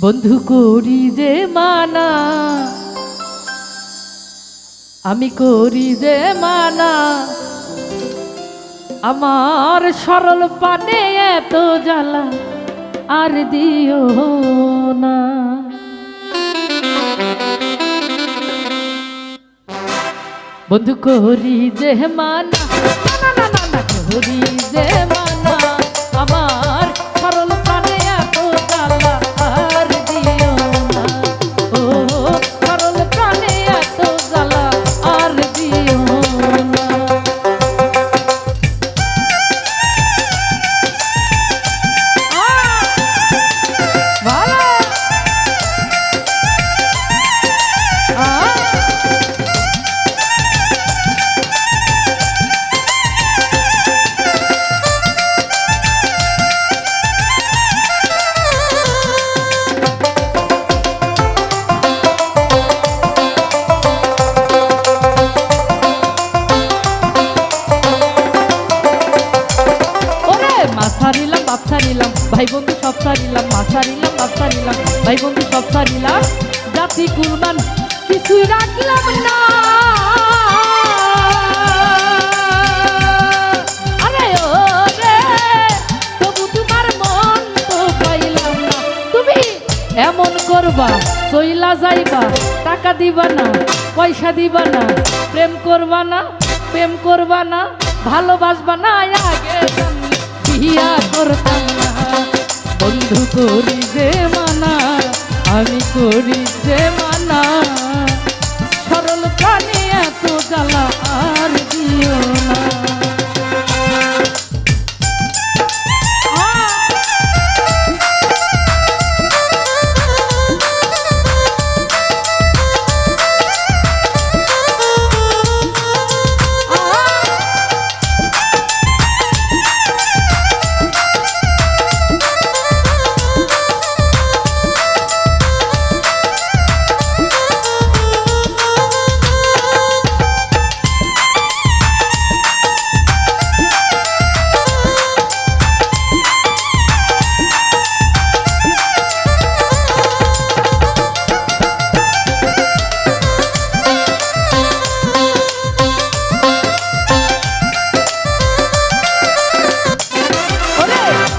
বন্ধু করি যে মানা, আমি করি যে মানা, আমার সরল পানে এত জ্বালা আর দিও না। বন্ধু করি যে মানা, না না না না করি যে মানা, আমার সরল পানে এত জ্বালা আর দিও না। ও সরল প্রাণে এত জ্বালা আর দিও না। সারিলাম বাপ সারিলাম ভাই বন্ধু সব সারিলাম, মা সারিলাম বাপ সারিলাম ভাই বন্ধু সব সারিলাম, জাতি কুরবান কিছুই রাখলাম না। আরে ও রে তবু তোমার মন তো পাইলাম না। তুমি এমন করবা চইলা যাইবা, টাকা দিবা না পয়সা দিবা না, প্রেম করবা না প্রেম করবা না, ভালোবাসবা না আগে বিয়া করতাম না। বন্ধু করি যে মানা, আমি করি যে মানা, সরল প্রাণে এত জ্বালা আর দিও না।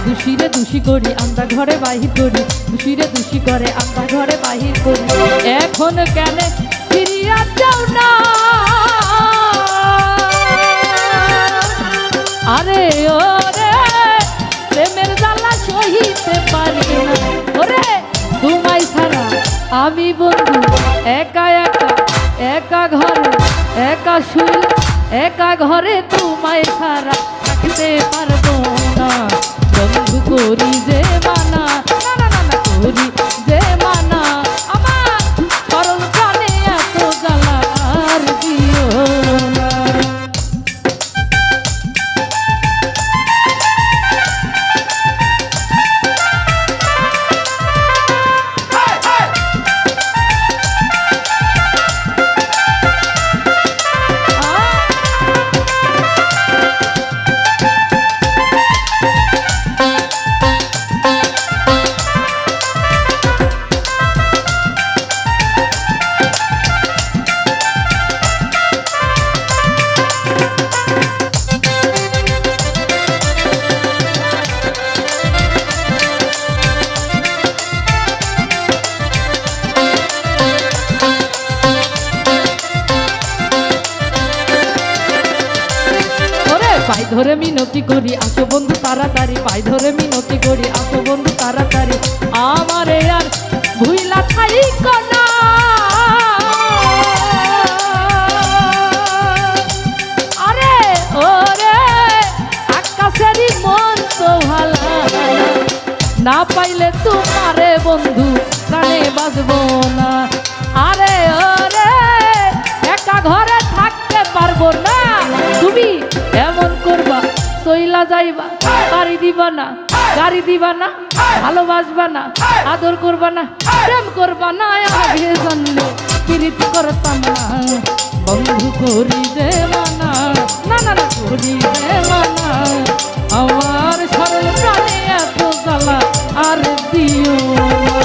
দুষিরে দুষি করি আমরা ঘরে বাহির করি, দুষিরে দুষি করে আমরা ঘরে বাহির করি, এখন কেন ফিরিয়া যাও না। আরে ওরে প্রেমের জ্বালা সহিতে পারি না, ওরে তোমায় ছাড়া আমি বন্ধু একা একা, একা ঘরে একা শুই, একা ঘরে তোমায় ছাড়া থাকতে পারবো না। বন্ধু করি যে মানা, না না না না করি যে মানা, আমার সরল প্রাণে এত জ্বালা আর দিও না। পাই ধরে মিনতি করি আসো বন্ধু তাড়াতাড়ি, পাই ধরে মিনতি করি আসো বন্ধু তাড়াতাড়ি, আমারে আর ভুইলা থাইকো না। আরে ওরে আকাশেরই মন তো ভালা, না পাইলে তোমারে বন্ধু প্রাণে বাঁচবো না। আরে ওরে একা ঘরে থাকতে পারবো না, তুমি এমন করবা চইলা যাইবা, বাড়ি দিবা না গাড়ি দিবা না, ভালোবাসবা না আদর করবা না, প্রেম করবা না, আগে জানলে প্রীতি করতাম না। বন্ধু করি যে মানা, না না না করি যে মানা, আমার সরল প্রাণে এত জ্বালা আর দিও না।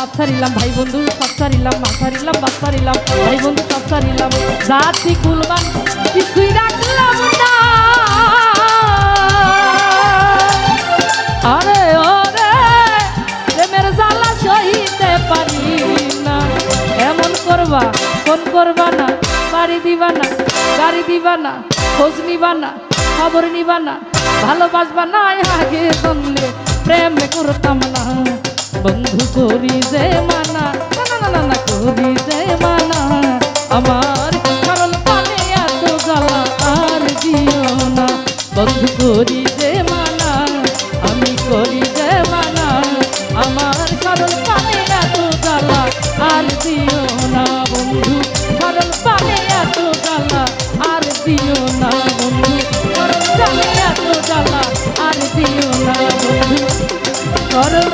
বাপ ছাড়িলাম ভাই বন্ধু সব ছাড়িলাম মা ছাড়িলাম বাপ ছাড়িলাম ভাই বন্ধু সব ছাড়িলাম জাতি কুলমান কিছুই রাখলাম না আরে ওরে প্রেমের জ্বালা সহিতে পারি না এমন করবা ফোন করবা না বাড়ি দিবা না গাড়ি দিবা না খোঁজ নিবা না খবর নিবা না ভালোবাসবা না আগে জানলে প্রেম করতাম না বন্ধু করি যে মানা না না না না করি যে মানা আমার কারণ পানে এত জ্বালা আর দিও না বন্ধু করি যে মানা আমি করি যে মানা আমার কারণ পানে এত জ্বালা আর দিও না বন্ধু কারণ পানে এত জ্বালা আর দিও না বন্ধু কারণ পানে এত জ্বালা আর দিও না বন্ধু কারণ